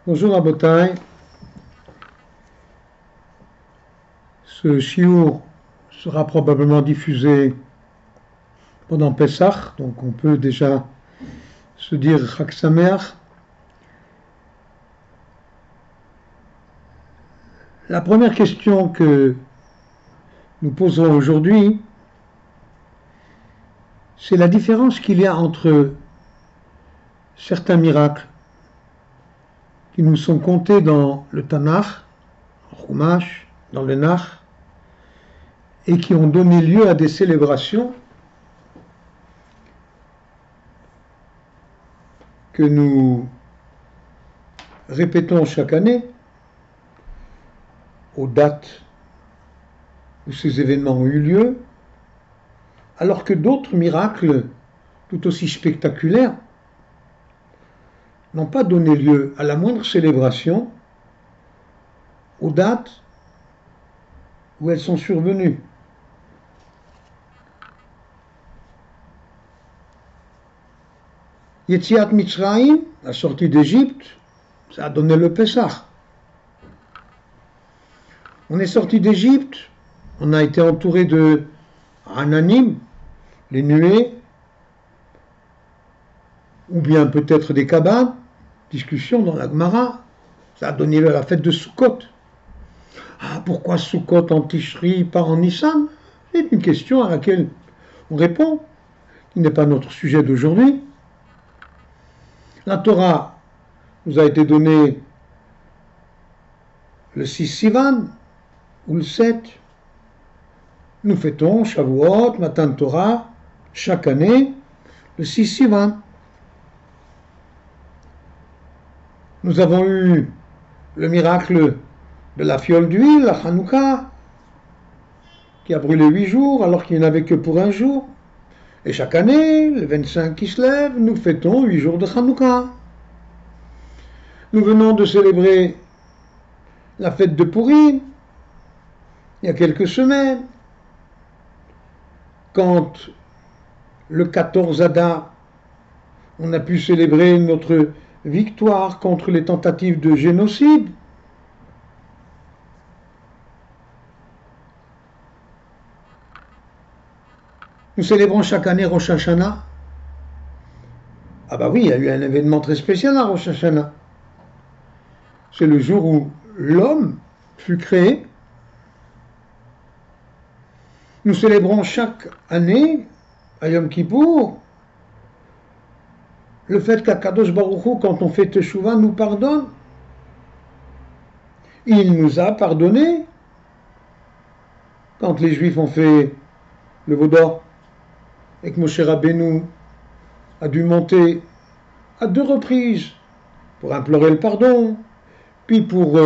Bonjour Rabotai, ce shiur sera probablement diffusé pendant Pessah, donc on peut déjà se dire Chag Sameach. La première question que nous poserons aujourd'hui, c'est la différence qu'il y a entre certains miracles qui nous sont comptés dans le Tanakh, en Chumash, dans le Nach, et qui ont donné lieu à des célébrations que nous répétons chaque année aux dates où ces événements ont eu lieu, alors que d'autres miracles tout aussi spectaculaires n'ont pas donné lieu à la moindre célébration aux dates où elles sont survenues. Yetziat Mitzrayim, la sortie d'Égypte, ça a donné le Pessah. On est sorti d'Égypte, on a été entouré de Ananim, les nuées, ou bien peut-être des cabanes, discussion dans la Gemara, ça a donné lieu à la fête de Sukkot. Ah, pourquoi Sukkot en Tishri, pas en Nissan? C'est une question à laquelle on répond, qui n'est pas notre sujet d'aujourd'hui. La Torah nous a été donnée le 6 Sivan, ou le 7. Nous fêtons Shavuot, Matan Torah, chaque année, le 6 Sivan. Nous avons eu le miracle de la fiole d'huile, la Hanouka, qui a brûlé 8 jours alors qu'il n'y en avait que pour un jour. Et chaque année, le 25 qui se lève, nous fêtons 8 jours de Hanouka. Nous venons de célébrer la fête de Pourim, il y a quelques semaines, quand le 14 Adar, on a pu célébrer notre victoire contre les tentatives de génocide. Nous célébrons chaque année Rosh Hashanah. Ah bah oui, il y a eu un événement très spécial à Rosh Hashanah. C'est le jour où l'homme fut créé. Nous célébrons chaque année, à Yom Kippour, le fait qu'Akadosh Baruch Hu, quand on fait Teshuvah, nous pardonne. Il nous a pardonné quand les Juifs ont fait le veau d'or et que Moshe Rabbeinu a dû monter à 2 reprises pour implorer le pardon, puis pour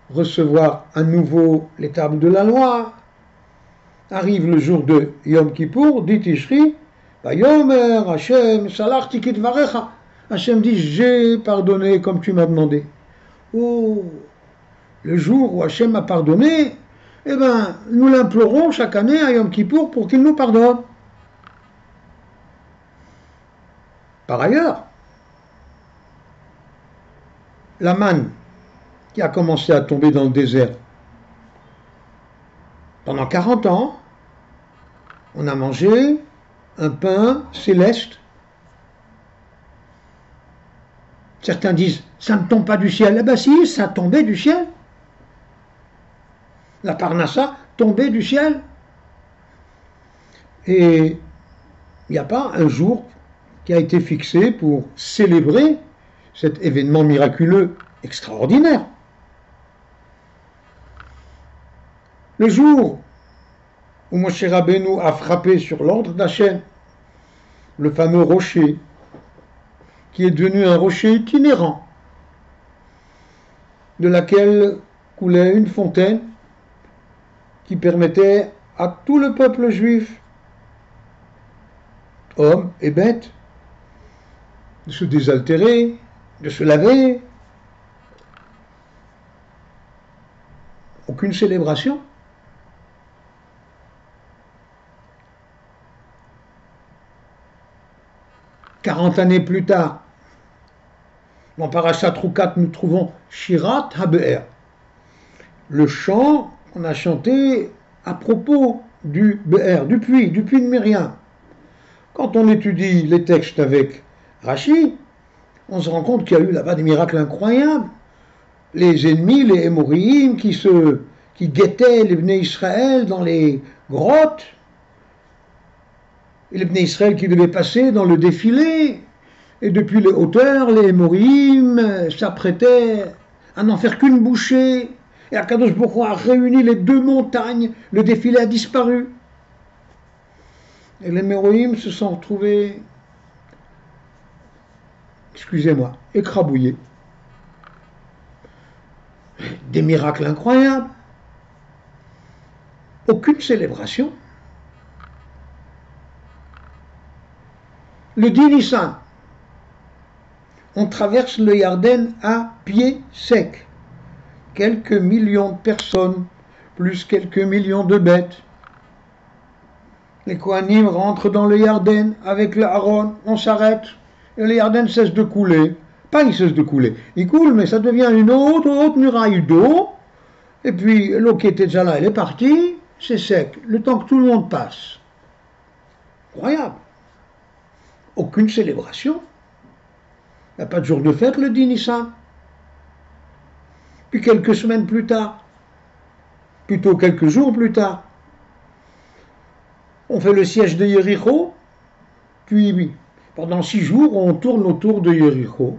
recevoir à nouveau les tables de la loi. Arrive le jour de Yom Kippour, dit Tishri, Vayomer Hashem salachti kitvarecha. Hashem dit, j'ai pardonné comme tu m'as demandé. Oh, le jour où Hashem a pardonné, eh bien, nous l'implorons chaque année à Yom Kippour pour qu'il nous pardonne. Par ailleurs, la manne qui a commencé à tomber dans le désert, pendant 40 ans, on a mangé un pain céleste. Certains disent, ça ne tombe pas du ciel. Eh bien si, ça tombait du ciel. La parnassa tombait du ciel. Et il n'y a pas un jour qui a été fixé pour célébrer cet événement miraculeux extraordinaire. Le jour où Moshe Rabbeinu a frappé sur l'ordre d'Hachem le fameux rocher, qui est devenu un rocher itinérant, de laquelle coulait une fontaine qui permettait à tout le peuple juif, hommes et bêtes, de se désaltérer, de se laver. Aucune célébration. « 40 années plus tard, Dans Parashat Rukat, nous trouvons Shirat HaBe'er, le chant qu'on a chanté à propos du Be'er, du puits de Myriam. Quand on étudie les textes avec Rashi, on se rend compte qu'il y a eu là-bas des miracles incroyables. Les ennemis, les Hémoriim, qui guettaient les Bnei Israël dans les grottes, et les Bnei Israël qui devaient passer dans le défilé, et depuis les hauteurs, les Hémoriim s'apprêtaient à n'en faire qu'une bouchée, et Akadosh Baruch Hu a réuni les deux montagnes, le défilé a disparu. Et les Hémoriim se sont retrouvés, excusez-moi, écrabouillés. Des miracles incroyables. Aucune célébration. Le 10 Nissan, on traverse le Yarden à pied sec. Quelques millions de personnes, plus quelques millions de bêtes. Les Kohanim rentrent dans le Yarden avec le Aaron, on s'arrête, et le Yarden cesse de couler. Pas il cesse de couler, il coule, mais ça devient une haute muraille d'eau, et puis l'eau qui était déjà là, elle est partie, c'est sec, le temps que tout le monde passe. Incroyable. Aucune célébration. Il n'y a pas de jour de fête le 10 Nissan. Puis quelques semaines plus tard, plutôt quelques jours plus tard, on fait le siège de Yéricho, puis pendant 6 jours, on tourne autour de Yéricho,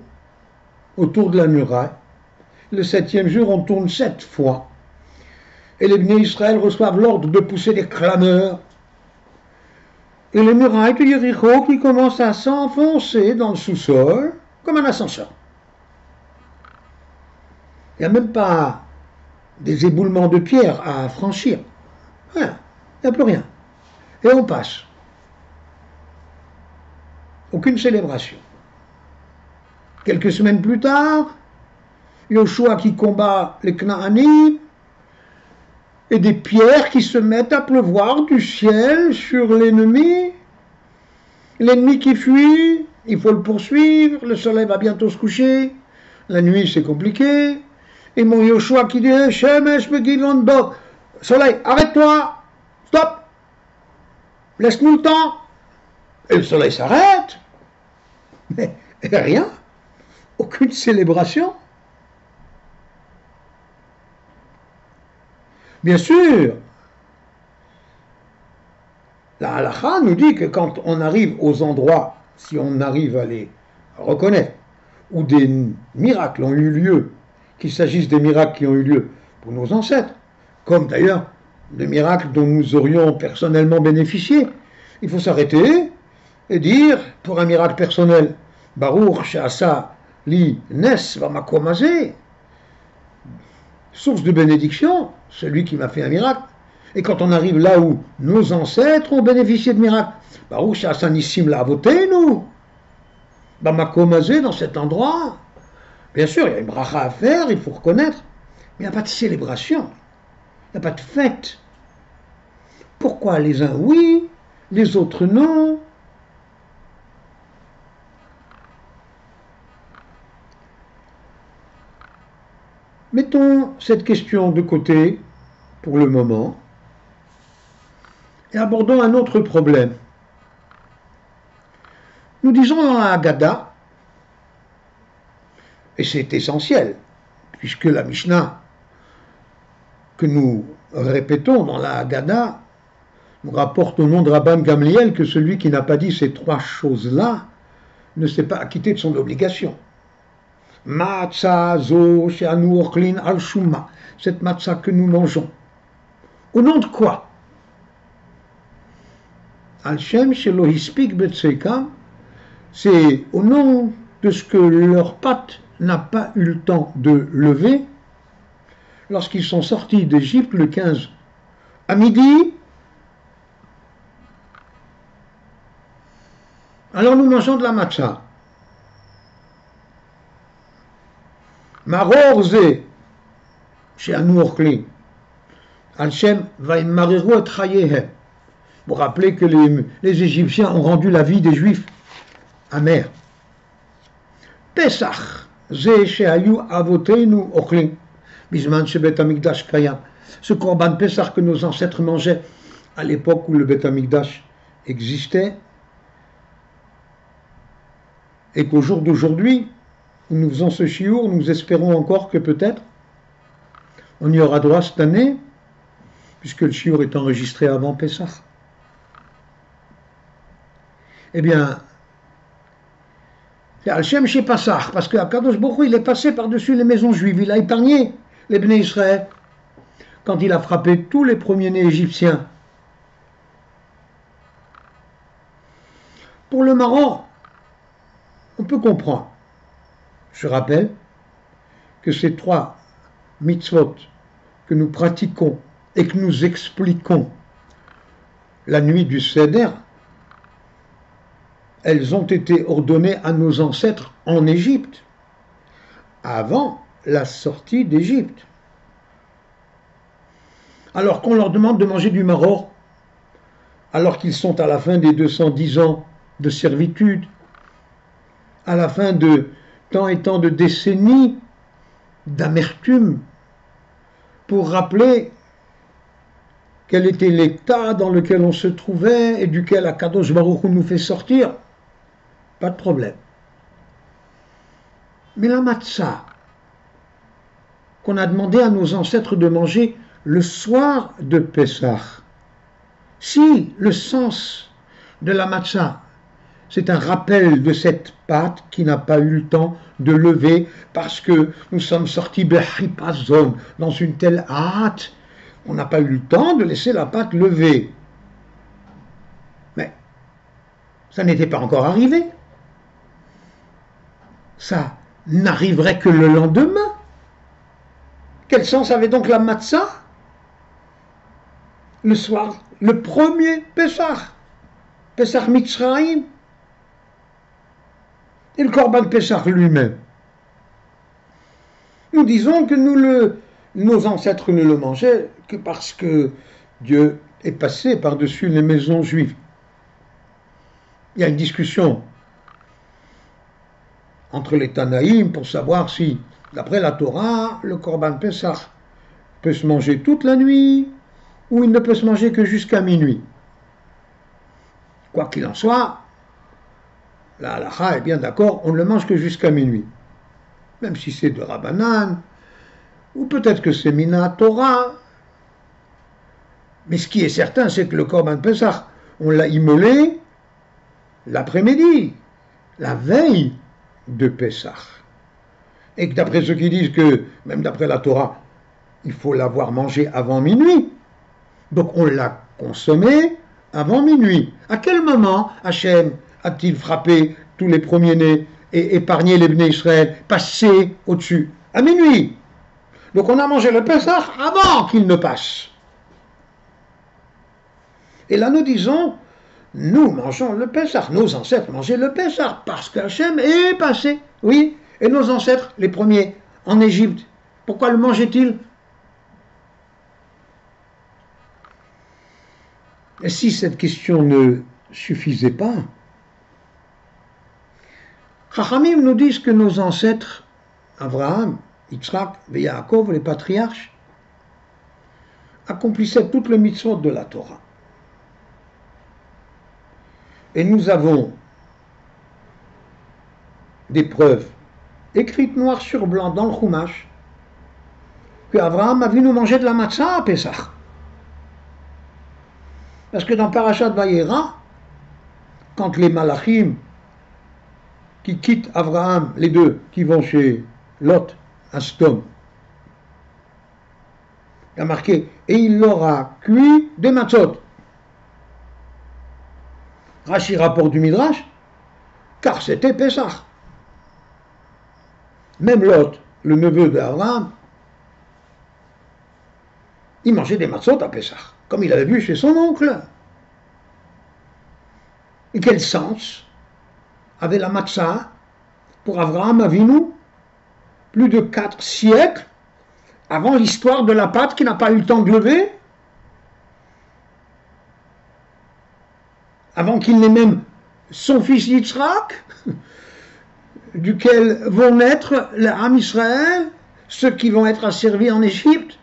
autour de la muraille. Le 7e jour, on tourne 7 fois. Et les Bnei Israël reçoivent l'ordre de pousser des clameurs. Et les murailles de Yéricho qui commencent à s'enfoncer dans le sous-sol, comme un ascenseur. Il n'y a même pas des éboulements de pierre à franchir. Rien. Il n'y a plus rien. Et on passe. Aucune célébration. Quelques semaines plus tard, Yoshua qui combat les Knaani, et des pierres qui se mettent à pleuvoir du ciel sur l'ennemi. L'ennemi qui fuit, il faut le poursuivre, le soleil va bientôt se coucher, la nuit c'est compliqué, et mon Yoshua qui dit « Shemesh begivon bo » Soleil, arrête-toi, stop, laisse-nous le temps. Et le soleil s'arrête, mais rien, aucune célébration. Bien sûr, la halakha nous dit que quand on arrive aux endroits, si on arrive à les reconnaître, où des miracles ont eu lieu, qu'il s'agisse des miracles qui ont eu lieu pour nos ancêtres, comme d'ailleurs des miracles dont nous aurions personnellement bénéficié, il faut s'arrêter et dire, pour un miracle personnel, Baruch she'asa li nes v'makom hazeh, source de bénédiction, celui qui m'a fait un miracle. Et quand on arrive là où nos ancêtres ont bénéficié de miracles, Baruch she'asa nissim la'avotenu, v'makom hazeh, dans cet endroit, bien sûr, il y a une bracha à faire, il faut reconnaître, mais il n'y a pas de célébration, il n'y a pas de fête. Pourquoi les uns oui, les autres non? Mettons cette question de côté pour le moment et abordons un autre problème. Nous disons dans la Haggadah, et c'est essentiel, puisque la Mishnah que nous répétons dans la Haggadah nous rapporte au nom de Rabban Gamliel que celui qui n'a pas dit ces 3 choses-là ne s'est pas acquitté de son obligation. Matzah zo she'anu ochlin al shuma, cette matzah que nous mangeons. Au nom de quoi? Al shem shelo hispik betsekam, c'est au nom de ce que leur pâte n'a pas eu le temps de lever lorsqu'ils sont sortis d'Égypte le 15 à midi. Alors nous mangeons de la matzah. Maror ze, she'anu ochlin, al shem va'imariru et chayehem. Vous rappelez que les Égyptiens ont rendu la vie des Juifs amère. Pesach, זה שהיו אבותינו אוכלים בזמן שבית המקדש קיים. Ce Corban Pessah que nos ancêtres mangeaient à l'époque où le Beth Amikdash existait, et qu'au jour d'aujourd'hui, où nous faisons ce chiour, nous espérons encore que peut-être on y aura droit cette année, puisque le chiour est enregistré avant Pessah. Eh bien, c'est Al-Shem chez Passah, parce que Akadosh Baruch Hu, il est passé par-dessus les maisons juives, il a épargné les Bnei Israël quand il a frappé tous les premiers-nés égyptiens. Pour le Maroc, on peut comprendre. Je rappelle que ces 3 mitzvot que nous pratiquons et que nous expliquons la nuit du Seder, elles ont été ordonnées à nos ancêtres en Égypte, avant la sortie d'Égypte. Alors qu'on leur demande de manger du maror, alors qu'ils sont à la fin des 210 ans de servitude, à la fin de tant et tant de décennies d'amertume, pour rappeler quel était l'état dans lequel on se trouvait et duquel Akadosh Baruch Hu nous fait sortir, pas de problème. Mais la matzah, qu'on a demandé à nos ancêtres de manger le soir de Pessah, si le sens de la matzah, c'est un rappel de cette pâte qui n'a pas eu le temps de lever parce que nous sommes sortis bechipazon dans une telle hâte, on n'a pas eu le temps de laisser la pâte lever. Mais ça n'était pas encore arrivé. Ça n'arriverait que le lendemain. Quel sens avait donc la matzah le soir, le premier Pessah, Pessah Mitzrayim, et le Corban Pessah lui-même. Nous disons que nos ancêtres ne le mangeaient que parce que Dieu est passé par-dessus les maisons juives. Il y a une discussion entre les Tanaïm pour savoir si, d'après la Torah, le Corban Pessah peut se manger toute la nuit ou il ne peut se manger que jusqu'à minuit. Quoi qu'il en soit, la halakha est bien d'accord, on ne le mange que jusqu'à minuit. Même si c'est de Rabbanan, ou peut-être que c'est Mina Torah. Mais ce qui est certain, c'est que le Corban Pessah, on l'a immolé l'après-midi, la veille de Pessah. Et que d'après ceux qui disent que, même d'après la Torah, il faut l'avoir mangé avant minuit. Donc on l'a consommé avant minuit. À quel moment Hachem a-t-il frappé tous les premiers-nés et épargné les Bnei Israël, passé au-dessus? À minuit. Donc on a mangé le Pessah avant qu'il ne passe. Et là nous disons, nous mangeons le Pessah, nos ancêtres mangeaient le Pessah parce qu'Hachem est passé. Oui, et nos ancêtres, les premiers, en Égypte, pourquoi le mangeaient-ils? Et si cette question ne suffisait pas, Chachamim nous disent que nos ancêtres, Abraham, Yitzhak et Yaakov, les patriarches, accomplissaient toutes les mitzvot de la Torah. Et nous avons des preuves écrites noir sur blanc dans le Chumash que Abraham a vu nous manger de la matzah à Pessah. Parce que dans Parashat Vayera, quand les Malachim qui quittent Abraham, les deux qui vont chez Lot, à Sodome, il y a marqué « Et il leur a cuit des matzot ». Rashi rapporte du Midrash, car c'était Pessah. Même Lot, le neveu d'Abraham, il mangeait des matzot à Pessah, comme il avait vu chez son oncle. Et quel sens avait la matzah pour Abraham Avinu, plus de 4 siècles avant l'histoire de la pâte qui n'a pas eu le temps de lever, avant qu'il n'ait même son fils Yitzhak, duquel vont naître les Am Israël, ceux qui vont être asservis en Égypte.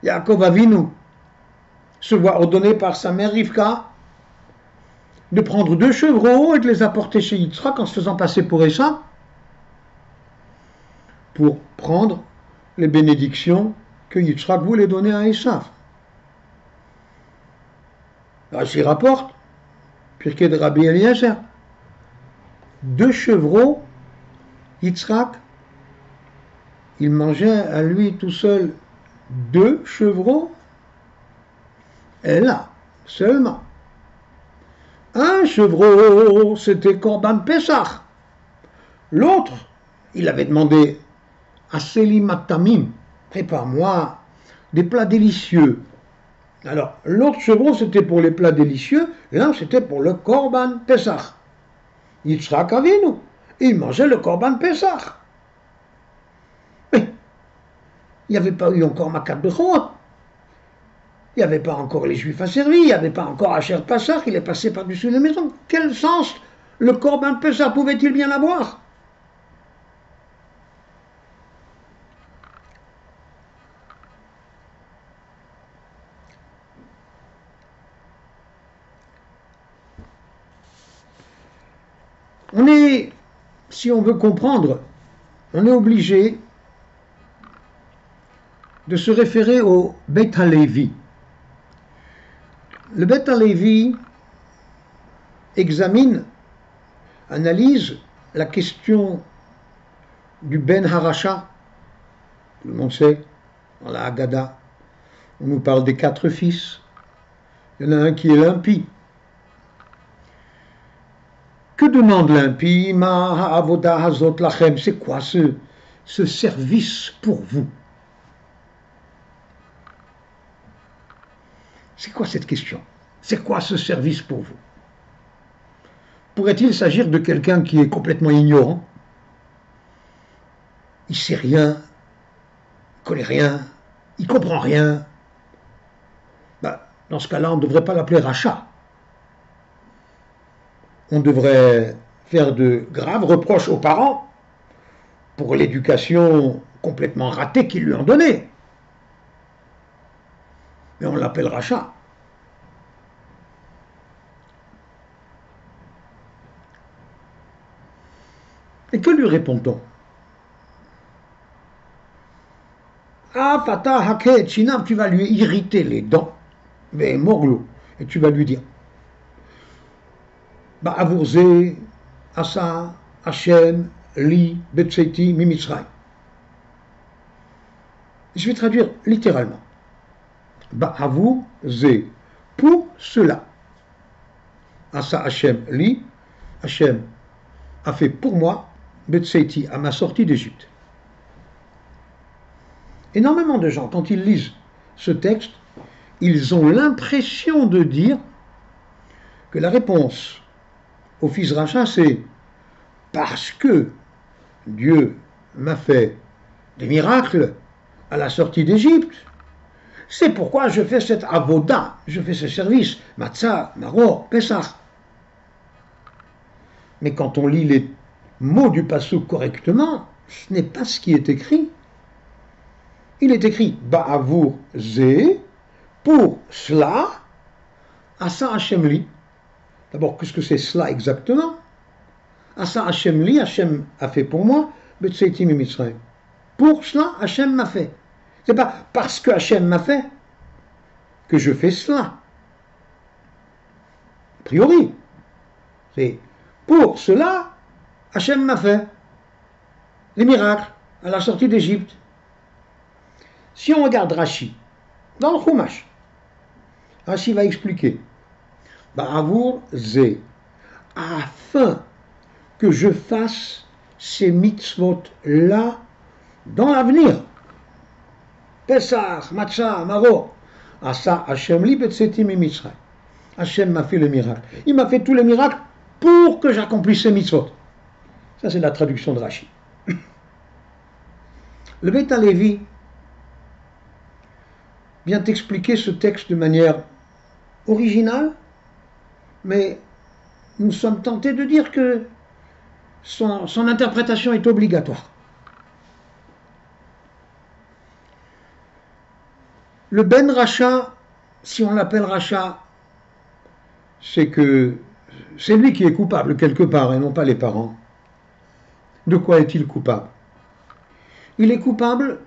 Yaakov Avinu se voit ordonné par sa mère Rivka de prendre 2 chevreaux et de les apporter chez Yitzhak en se faisant passer pour Esav pour prendre les bénédictions que Yitzhak voulait donner à Esav. Rashi rapporte, Pirkei de Rabbi Eliezer, 2 chevreaux, Yitzhak, il mangeait à lui tout seul 2 chevreaux, et là, seulement. Un chevreau, c'était Korban Pesach. L'autre, il avait demandé à Selim Matamim, prépare-moi des plats délicieux. Alors, l'autre chevreau, c'était pour les plats délicieux, l'un, c'était pour le Korban Pesach. Yitzhak Avinu, il mangeait le Korban Pesach. Mais, il n'y avait pas eu encore Makat Bechorot. Il n'y avait pas encore les Juifs asservis, il n'y avait pas encore Asher Pesach, il est passé par-dessus les maisons. Quel sens le Korban Pesach pouvait-il bien avoir? On est, si on veut comprendre, on est obligé de se référer au Beit HaLevi. Le Beit HaLevi examine, analyse la question du Ben Harasha. Tout le monde sait, dans la Haggadah, on nous parle des 4 fils. Il y en a un qui est l'impie. Que demande l'impie? Ma ha'avoda hazot lachem. C'est quoi ce service pour vous? C'est quoi cette question? C'est quoi ce service pour vous? Pourrait-il s'agir de quelqu'un qui est complètement ignorant? Il ne sait rien, il ne connaît rien, il ne comprend rien. Dans ce cas-là, on ne devrait pas l'appeler rachat. On devrait faire de graves reproches aux parents pour l'éducation complètement ratée qu'ils lui ont donnée. Mais on l'appelle rachat. Et que lui répond-on? Ah, Fatah Haket Shinam, tu vas lui irriter les dents, mais morlo, et tu vas lui dire Ba'avurze, Asa, Hashem, Li, Betseiti, Mimitzray. Je vais traduire littéralement. Ba'avurze, pour cela. Asa Hashem, Li, Hashem a fait pour moi, Betseiti, à ma sortie d'Égypte. Énormément de gens, quand ils lisent ce texte, ils ont l'impression de dire que la réponse au fils rachat, c'est parce que Dieu m'a fait des miracles à la sortie d'Égypte. C'est pourquoi je fais cette avoda, je fais ce service, matzah, maror, pesach. Mais quand on lit les mots du passouk correctement, ce n'est pas ce qui est écrit. Il est écrit Ba'avour Zé, pour cela, Asa Hashem Li. D'abord, qu'est-ce que c'est cela exactement? Asa Hashem Li, Hashem a fait pour moi, Betseiti Mimitzrayim. Pour cela, Hashem m'a fait. C'est pas parce que Hashem m'a fait que je fais cela. A priori, c'est pour cela, Hashem m'a fait les miracles à la sortie d'Égypte. Si on regarde Rashi, dans le Chumash, Rashi va expliquer Ba'avour Zé, afin que je fasse ces mitzvot-là dans l'avenir. Pesach, Matzah, Maror, Asa Hashem li betseti mimitzray. Hashem m'a fait le miracle. Il m'a fait tous les miracles pour que j'accomplisse ces mitzvot. Ça, c'est la traduction de Rashi. Le Beit HaLevi vient expliquer ce texte de manière originale, mais nous sommes tentés de dire que son interprétation est obligatoire. Le Ben Racha, si on l'appelle Racha, c'est que c'est lui qui est coupable quelque part et non pas les parents. De quoi est-il coupable? Il est coupable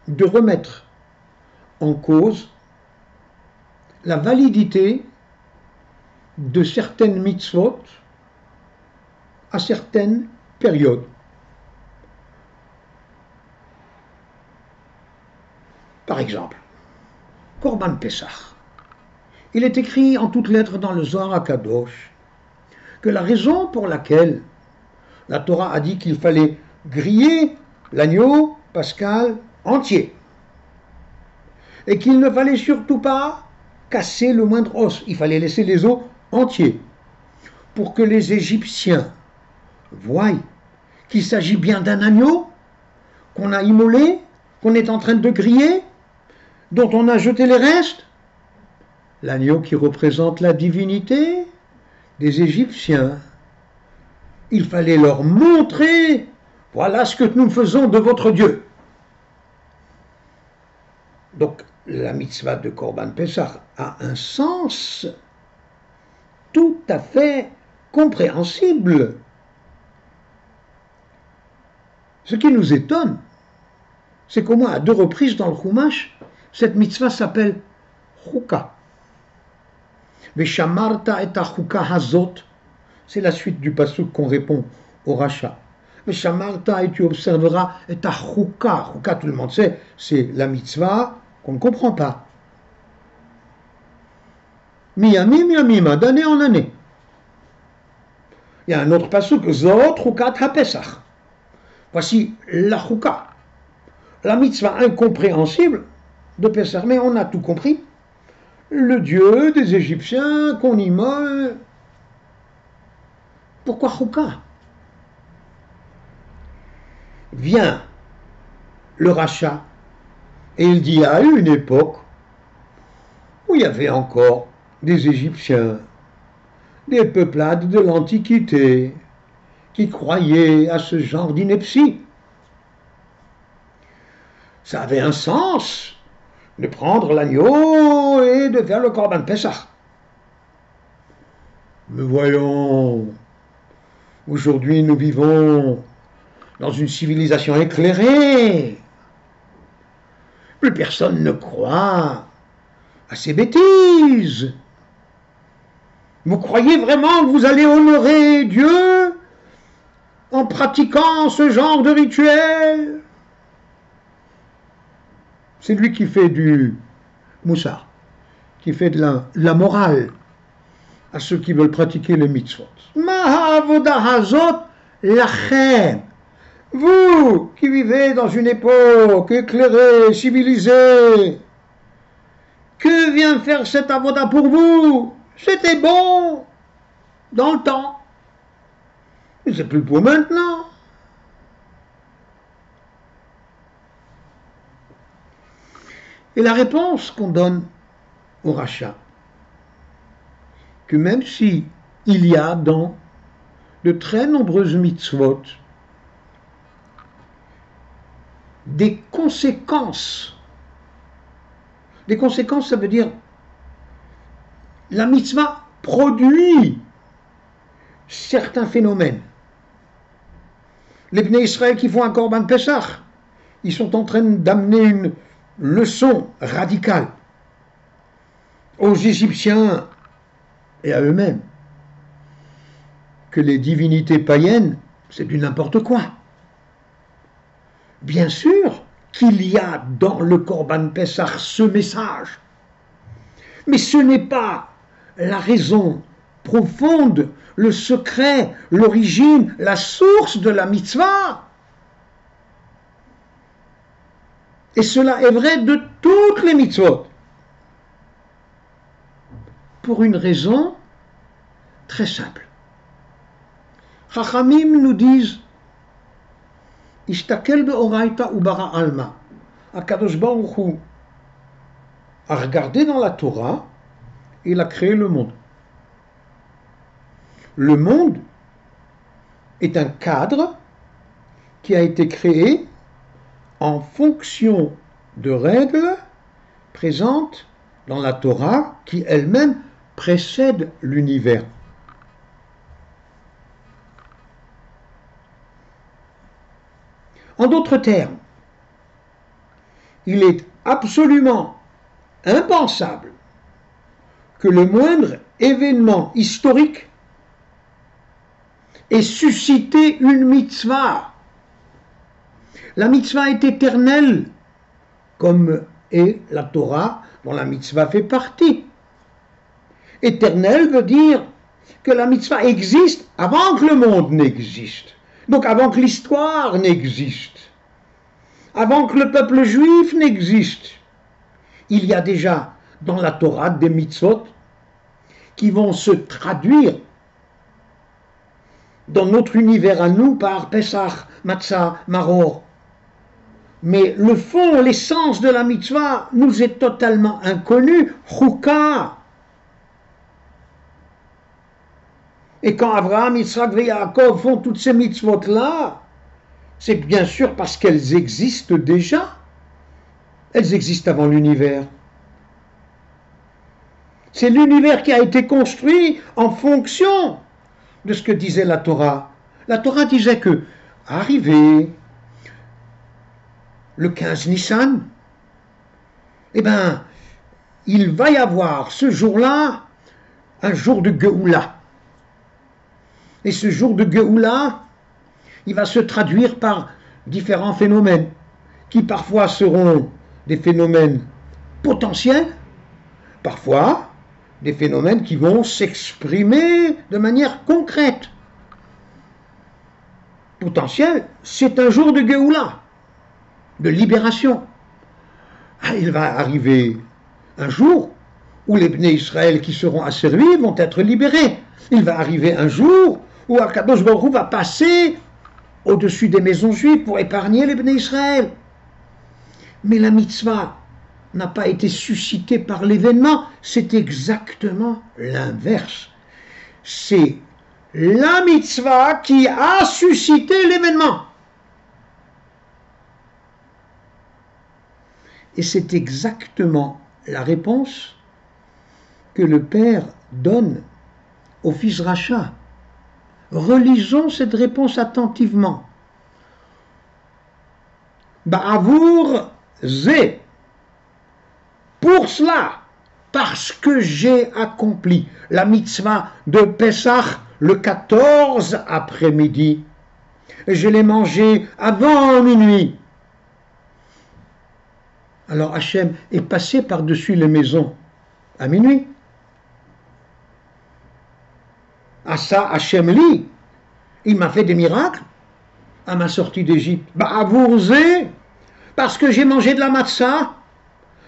de remettre en cause la validité de certaines mitzvot à certaines périodes. Par exemple, Korban Pessah. Il est écrit en toutes lettres dans le Zohar HaKadosh que la raison pour laquelle la Torah a dit qu'il fallait griller l'agneau pascal entier et qu'il ne fallait surtout pas casser le moindre os, il fallait laisser les os entiers pour que les Égyptiens voient qu'il s'agit bien d'un agneau qu'on a immolé, qu'on est en train de griller, dont on a jeté les restes, l'agneau qui représente la divinité des Égyptiens. Il fallait leur montrer, voilà ce que nous faisons de votre Dieu. Donc la mitzvah de Korban Pessah a un sens tout à fait compréhensible. Ce qui nous étonne, c'est qu'au moins à 2 reprises dans le Chumash, cette mitzvah s'appelle Chouka. Veshamarta et Chouka Hazot, c'est la suite du pasuk qu'on répond au Racha. Veshamarta et tu observeras et Chouka. Chouka, tout le monde sait, c'est la mitzvah qu'on ne comprend pas. Miyamim yamima, d'année en année. Il y a un autre pasuk, Zot Choukat HaPesach. Voici la Chouka, la mitzvah incompréhensible de Pessah, mais on a tout compris. Le Dieu des Égyptiens qu'on immole. Pourquoi Chouka? Vient le Racha et il dit à une époque où il y avait encore des Égyptiens, des peuplades de l'Antiquité qui croyaient à ce genre d'ineptie. Ça avait un sens de prendre l'agneau et de faire le Korban Pessah. Mais voyons, aujourd'hui nous vivons dans une civilisation éclairée. Plus personne ne croit à ces bêtises. Vous croyez vraiment que vous allez honorer Dieu en pratiquant ce genre de rituel? C'est lui qui fait du moussar, qui fait de la morale à ceux qui veulent pratiquer les mitzvot. Ma'avoda hazot lachem. Vous qui vivez dans une époque éclairée, civilisée, que vient faire cette avoda pour vous? C'était bon dans le temps, mais c'est plus pour maintenant. Et la réponse qu'on donne au Racha, que même si il y a dans de très nombreuses mitzvot des conséquences, ça veut dire la mitzvah produit certains phénomènes. Les Bnei Israël qui font un Korban Pessah, ils sont en train d'amener une leçon radicale aux Égyptiens et à eux-mêmes que les divinités païennes, c'est du n'importe quoi. Bien sûr qu'il y a dans le Korban Pessah ce message, mais ce n'est pas la raison profonde, le secret, l'origine, la source de la mitzvah. Et cela est vrai de toutes les mitzvot. Pour une raison très simple. Chachamim nous disent Ishtakel be'oraita ubara alma. Akadosh Baruch Hu a regardé dans la Torah et il a créé le monde. Le monde est un cadre qui a été créé en fonction de règles présentes dans la Torah qui elle-même précède l'univers. En d'autres termes, il est absolument impensable que le moindre événement historique ait suscité une mitzvah. La mitzvah est éternelle, comme est la Torah dont la mitzvah fait partie. Éternelle veut dire que la mitzvah existe avant que le monde n'existe. Donc avant que l'histoire n'existe. Avant que le peuple juif n'existe. Il y a déjà dans la Torah des mitzvot qui vont se traduire dans notre univers à nous par Pesach, Matzah, Maror. Mais le fond, l'essence de la mitzvah nous est totalement inconnu, Chouka. Et quand Abraham, Yitzhak et Yaakov font toutes ces mitzvot-là, c'est bien sûr parce qu'elles existent déjà. Elles existent avant l'univers. C'est l'univers qui a été construit en fonction de ce que disait la Torah. La Torah disait que, arrivé le 15 Nissan, eh bien, il va y avoir ce jour-là un jour de Géoula. Et ce jour de Géoula, il va se traduire par différents phénomènes, qui parfois seront des phénomènes potentiels, parfois des phénomènes qui vont s'exprimer de manière concrète. Potentiel, c'est un jour de Géoula, de libération. Il va arriver un jour où les Bnei Israël qui seront asservis vont être libérés. Il va arriver un jour où Akadosh Baruch Hu va passer au-dessus des maisons juives pour épargner les Bnei Israël. Mais la mitzvah n'a pas été suscitée par l'événement, c'est exactement l'inverse. C'est la mitzvah qui a suscité l'événement. Et c'est exactement la réponse que le Père donne au fils Racha. Relisons cette réponse attentivement. Ba'avour zé. Pour cela, parce que j'ai accompli la mitzvah de Pessah le 14 après-midi, et je l'ai mangé avant minuit. Alors Hachem est passé par-dessus les maisons à minuit. À ça, Hachem lit. Il m'a fait des miracles à ma sortie d'Égypte. Ba'avourze, parce que j'ai mangé de la matzah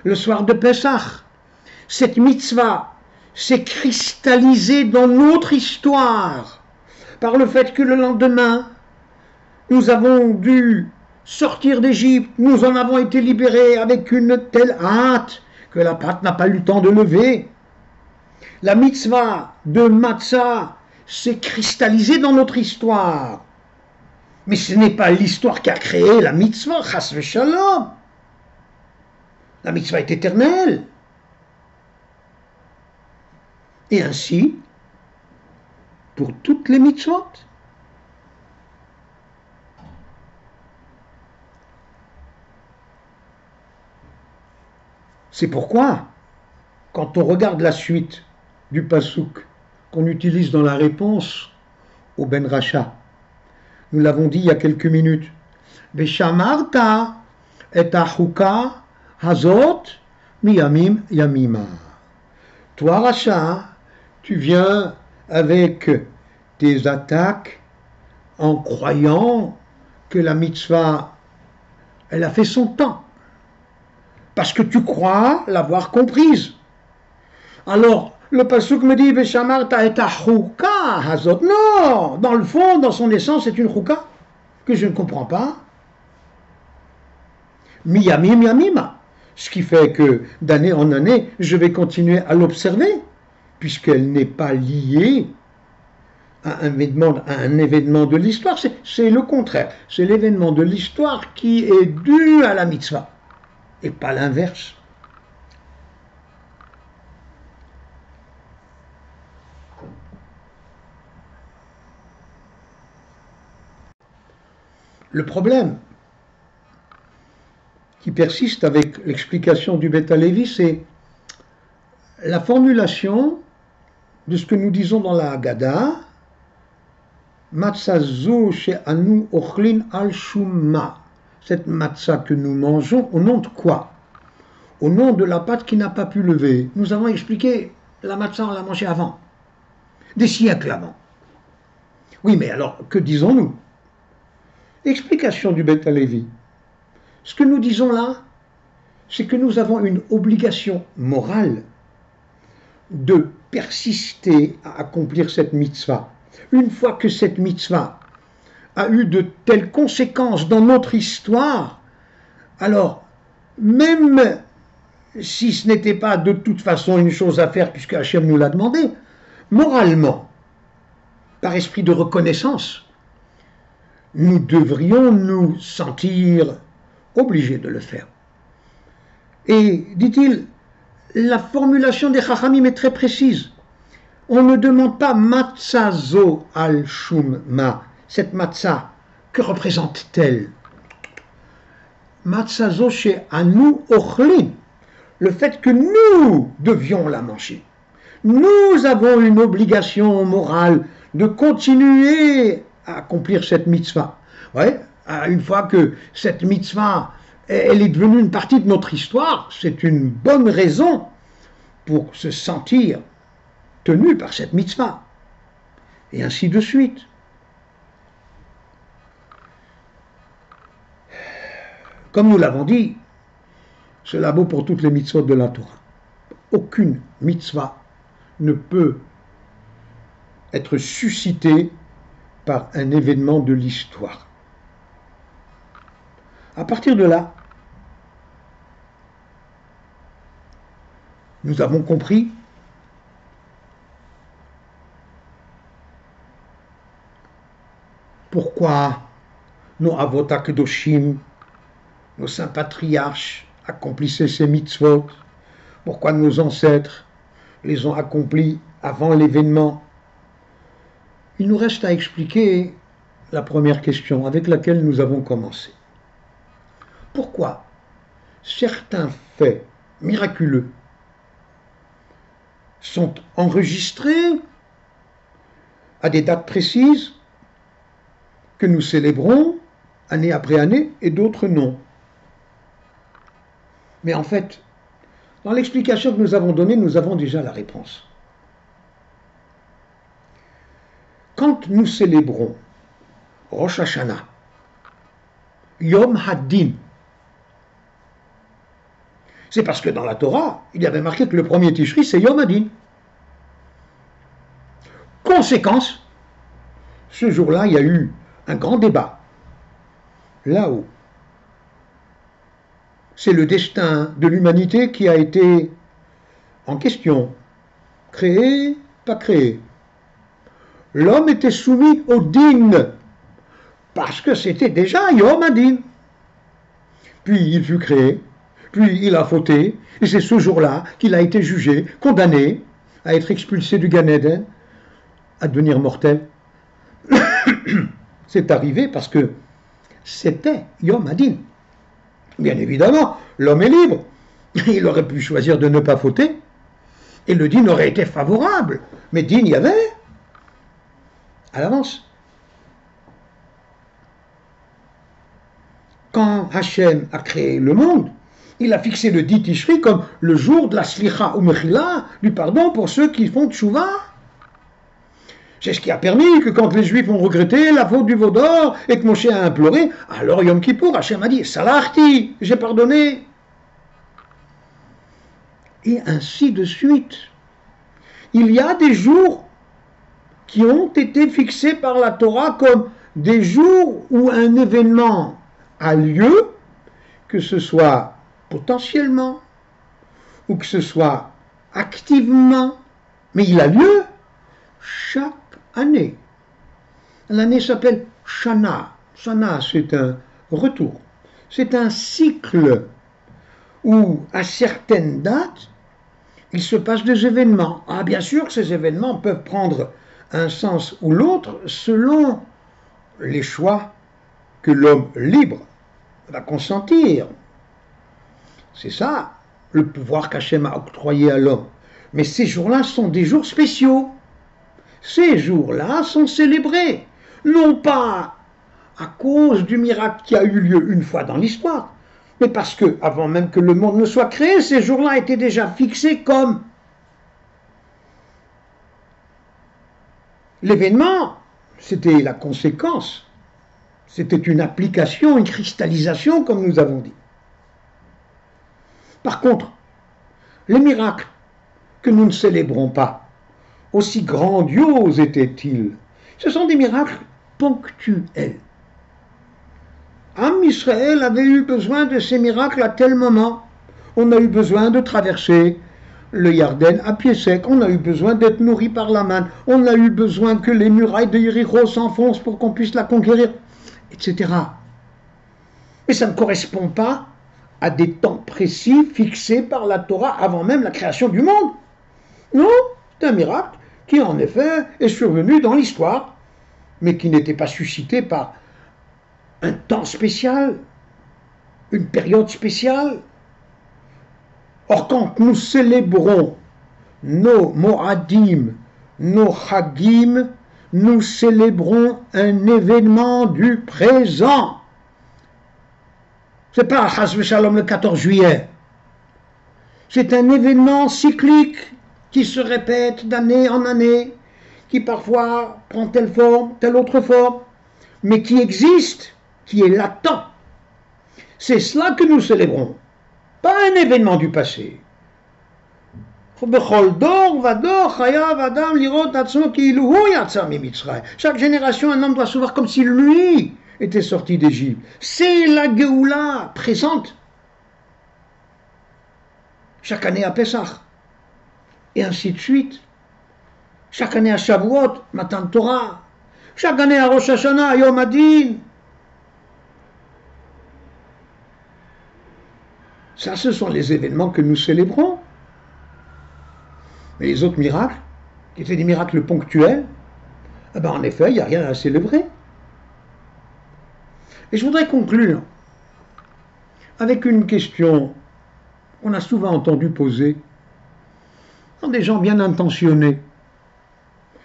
le soir de Pessah. Cette mitzvah s'est cristallisée dans notre histoire par le fait que le lendemain, nous avons dû sortir d'Égypte, nous en avons été libérés avec une telle hâte que la pâte n'a pas eu le temps de lever. La mitzvah de matzah s'est cristallisée dans notre histoire. Mais ce n'est pas l'histoire qui a créé la mitzvah, chas v'shalom. La mitzvah est éternelle. Et ainsi, pour toutes les mitzvot. C'est pourquoi, quand on regarde la suite du pasouk qu'on utilise dans la réponse au Ben Racha, nous l'avons dit il y a quelques minutes, Veshamarta et achuka hazot miyamim yamima. Toi, Racha, tu viens avec tes attaques en croyant que la mitzvah, elle a fait son temps. Parce que tu crois l'avoir comprise. Alors, le pasuk me dit, Beshamarta et chouka hazot. Non, dans le fond, dans son essence, c'est une chouka que je ne comprends pas. Miyamim yamima. Ce qui fait que d'année en année, je vais continuer à l'observer, puisqu'elle n'est pas liée à un événement de l'histoire, c'est le contraire. C'est l'événement de l'histoire qui est dû à la mitzvah, et pas l'inverse. Le problème qui persiste avec l'explication du Beth Halevi, c'est la formulation de ce que nous disons dans la Haggadah, Matzah zo she'anu ochlin al shumma. Cette matzah que nous mangeons, au nom de quoi? Au nom de la pâte qui n'a pas pu lever. Nous avons expliqué, la matzah, on l'a mangée avant, des siècles avant. Oui, mais alors, que disons-nous? Explication du Beth Halevi. Ce que nous disons là, c'est que nous avons une obligation morale de persister à accomplir cette mitzvah. Une fois que cette mitzvah a eu de telles conséquences dans notre histoire, alors, même si ce n'était pas de toute façon une chose à faire puisque Hachem nous l'a demandé, moralement, par esprit de reconnaissance, nous devrions nous sentir obligés de le faire. Et, dit-il, la formulation des Chachamim est très précise. On ne demande pas matzah zo al shumma. Cette matzah, que représente-t-elle? Matzah zo she'anu ochlin. Le fait que nous devions la manger. Nous avons une obligation morale de continuer à accomplir cette mitzvah. Ouais, une fois que cette mitzvah, elle est devenue une partie de notre histoire, c'est une bonne raison pour se sentir tenu par cette mitzvah. Et ainsi de suite. Comme nous l'avons dit, cela vaut pour toutes les mitzvot de la Torah. Aucune mitzvah ne peut être suscitée par un événement de l'histoire. À partir de là, nous avons compris pourquoi nos Avot HaKadoshim, nos saints patriarches accomplissaient ces mitzvot, pourquoi nos ancêtres les ont accomplis avant l'événement. Il nous reste à expliquer la première question avec laquelle nous avons commencé. Pourquoi certains faits miraculeux sont enregistrés à des dates précises que nous célébrons année après année et d'autres non? Mais en fait, dans l'explication que nous avons donnée, nous avons déjà la réponse. Quand nous célébrons Rosh Hashanah, Yom Haddin, c'est parce que dans la Torah, il y avait marqué que le premier Tishri, c'est Yom Haddin. Conséquence, ce jour-là, il y a eu un grand débat. Là-haut, c'est le destin de l'humanité qui a été en question. Créé, pas créé. L'homme était soumis au din, parce que c'était déjà Yom Hadin. Puis il fut créé, puis il a fauté, et c'est ce jour-là qu'il a été jugé, condamné à être expulsé du Gan Eden, à devenir mortel. C'est arrivé parce que c'était Yom Hadin. Bien évidemment, l'homme est libre. Il aurait pu choisir de ne pas fauter, et le din aurait été favorable. Mais din, il y avait à l'avance. Quand Hachem a créé le monde, il a fixé le 10 Tishri comme le jour de la Slicha ou Mechila, du pardon pour ceux qui font Tchouva. C'est ce qui a permis que quand les Juifs ont regretté la faute du veau d'or et que Moshe a imploré, alors Yom Kippour, Hachem a dit « Salachti, j'ai pardonné ». Et ainsi de suite. Il y a des jours qui ont été fixés par la Torah comme des jours où un événement a lieu, que ce soit potentiellement ou que ce soit activement, mais il a lieu chaque année. L'année s'appelle Shana. Shana, c'est un retour. C'est un cycle où, à certaines dates, il se passe des événements. Ah, bien sûr que ces événements peuvent prendre un sens ou l'autre selon les choix que l'homme libre va consentir. C'est ça, le pouvoir qu'Hachem a octroyé à l'homme. Mais ces jours-là sont des jours spéciaux. Ces jours-là sont célébrés, non pas à cause du miracle qui a eu lieu une fois dans l'histoire, mais parce que, avant même que le monde ne soit créé, ces jours-là étaient déjà fixés comme l'événement. C'était la conséquence, c'était une application, une cristallisation, comme nous avons dit. Par contre, les miracles que nous ne célébrons pas, aussi grandioses étaient-ils, ce sont des miracles ponctuels. Am Israël avait eu besoin de ces miracles à tel moment. On a eu besoin de traverser le Yarden à pied sec, on a eu besoin d'être nourri par la manne, on a eu besoin que les murailles de Jéricho s'enfoncent pour qu'on puisse la conquérir, etc. Mais ça ne correspond pas à des temps précis fixés par la Torah avant même la création du monde. Non, c'est un miracle qui en effet est survenu dans l'histoire, mais qui n'était pas suscité par un temps spécial, une période spéciale. Or, quand nous célébrons nos Moadim, nos Chagim, nous célébrons un événement du présent. C'est pas Chas v'Shalom le 14 juillet. C'est un événement cyclique qui se répète d'année en année, qui parfois prend telle forme, telle autre forme, mais qui existe, qui est latent. C'est cela que nous célébrons, pas un événement du passé. Chaque génération, un homme doit se voir comme si lui était sorti d'Égypte. C'est la Géoula présente. Chaque année à Pessah, et ainsi de suite. Chaque année à Shavuot, Matan Torah. Chaque année à Rosh Hashanah, Yom Adin. Ça, ce sont les événements que nous célébrons. Mais les autres miracles, qui étaient des miracles ponctuels, eh ben en effet, il n'y a rien à célébrer. Et je voudrais conclure avec une question qu'on a souvent entendu poser par des gens bien intentionnés,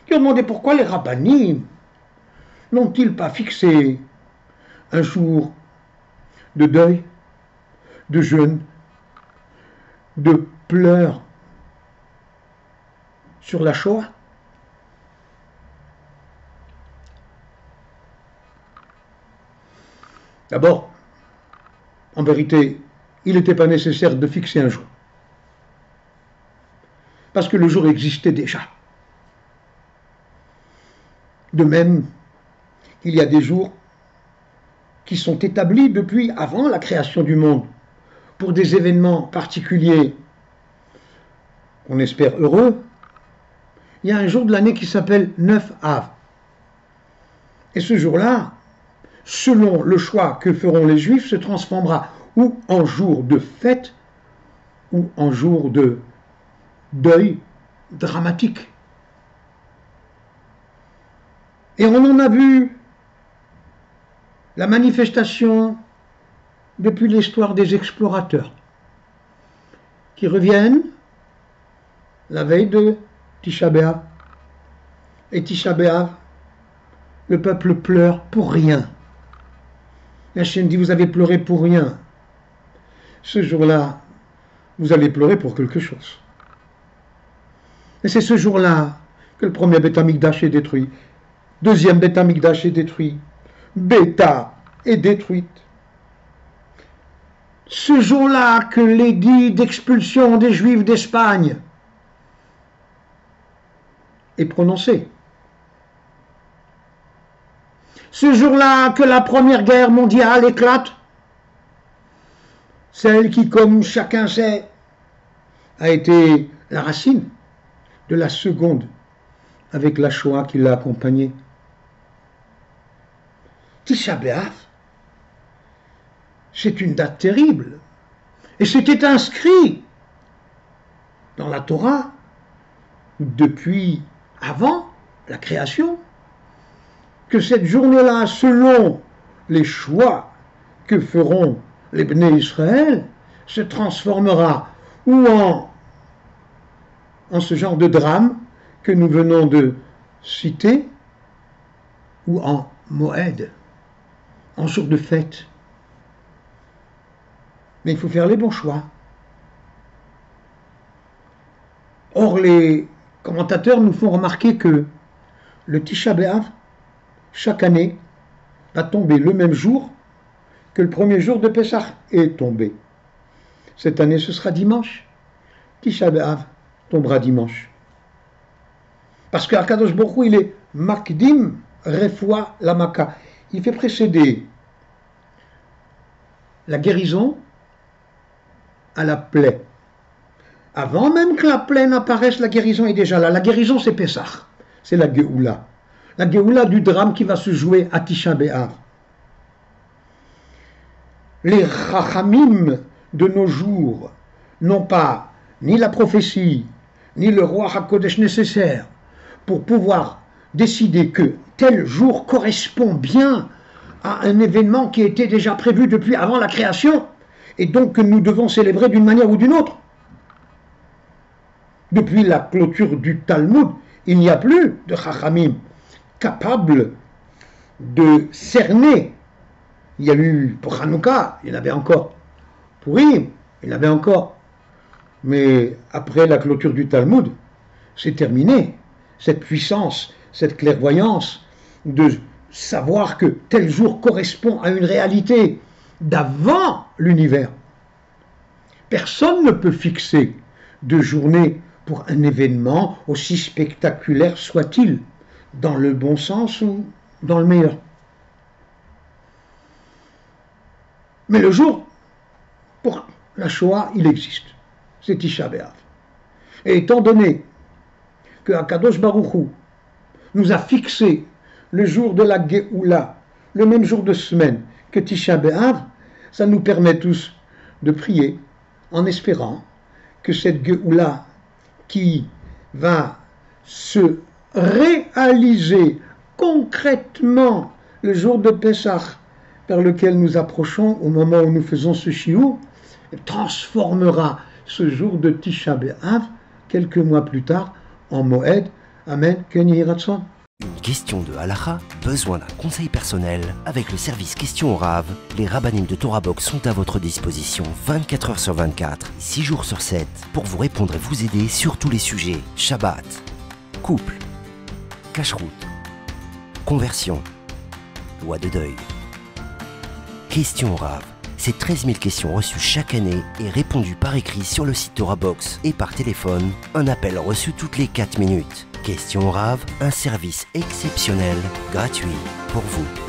qui ont demandé pourquoi les rabbinim n'ont-ils pas fixé un jour de deuil, de jeûne, de pleurs sur la Shoah. D'abord, en vérité, il n'était pas nécessaire de fixer un jour, parce que le jour existait déjà. De même, il y a des jours qui sont établis depuis avant la création du monde, pour des événements particuliers, on espère heureux. Il y a un jour de l'année qui s'appelle 9 Av. Et ce jour-là, selon le choix que feront les Juifs, se transformera ou en jour de fête, ou en jour de deuil dramatique. Et on en a vu la manifestation depuis l'histoire des explorateurs qui reviennent la veille de Tisha B'Av. Et Tisha B'Av, le peuple pleure pour rien. Et Hachem dit, vous avez pleuré pour rien. Ce jour-là, vous allez pleurer pour quelque chose. Et c'est ce jour-là que le premier Beth Amikdash est détruit. Deuxième Beth Amikdash est détruit. Beta est détruite. Ce jour-là que l'édit d'expulsion des Juifs d'Espagne est prononcé. Ce jour-là que la Première Guerre mondiale éclate, celle qui, comme chacun sait, a été la racine de la seconde, avec la Shoah qui l'a accompagnée. Tisha B'Av, c'est une date terrible. Et c'était inscrit dans la Torah depuis avant la création, que cette journée-là, selon les choix que feront les Bnei Israël, se transformera ou en ce genre de drame que nous venons de citer, ou en Moed, en jour de fête. Mais il faut faire les bons choix. Or, les commentateurs nous font remarquer que le Tisha B'Av, chaque année, va tomber le même jour que le premier jour de Pessah est tombé. Cette année, ce sera dimanche. Tisha B'Av tombera dimanche. Parce qu'Akadosh Baruch Hu, il est Makdim Refoua Lamaka. Il fait précéder la guérison à la plaie. Avant même que la plaie n'apparaisse, la guérison est déjà là. La guérison, c'est Pessah. C'est la Géoula. La Géoula du drame qui va se jouer à Tisha B'Av. Les Chachamim de nos jours n'ont pas ni la prophétie, ni le roi HaKodesh nécessaire pour pouvoir décider que tel jour correspond bien à un événement qui était déjà prévu depuis avant la création, et donc que nous devons célébrer d'une manière ou d'une autre. Depuis la clôture du Talmud, il n'y a plus de Chachamim capables de cerner. Il y a eu pour Hanouka, il y en avait encore. Pour Purim, il y en avait encore. Mais après la clôture du Talmud, c'est terminé. Cette puissance, cette clairvoyance de savoir que tel jour correspond à une réalité d'avant l'univers. Personne ne peut fixer de journée pour un événement aussi spectaculaire soit-il, dans le bon sens ou dans le meilleur. Mais le jour, pour la Shoah, il existe. C'est Tisha B'Av. Et étant donné que Akadosh Baruch Hu nous a fixé le jour de la Géoula, le même jour de semaine que Tisha B'Av, ça nous permet tous de prier en espérant que cette Géoula qui va se réaliser concrètement le jour de Pessah vers lequel nous approchons au moment où nous faisons ce shiur, transformera ce jour de Tisha B'Av quelques mois plus tard en Moed. Amen. Ken Yehi Ratzon. Une question de halakha, besoin d'un conseil personnel? Avec le service Question au Rav, les rabbinim de Torah Box sont à votre disposition 24 heures sur 24, 6 jours sur 7, pour vous répondre et vous aider sur tous les sujets. Shabbat, couple, cacheroute, conversion, loi de deuil. Question au Rav, c'est 13 000 questions reçues chaque année et répondues par écrit sur le site Torah Box et par téléphone, un appel reçu toutes les 4 minutes. Question au Rav, un service exceptionnel, gratuit pour vous.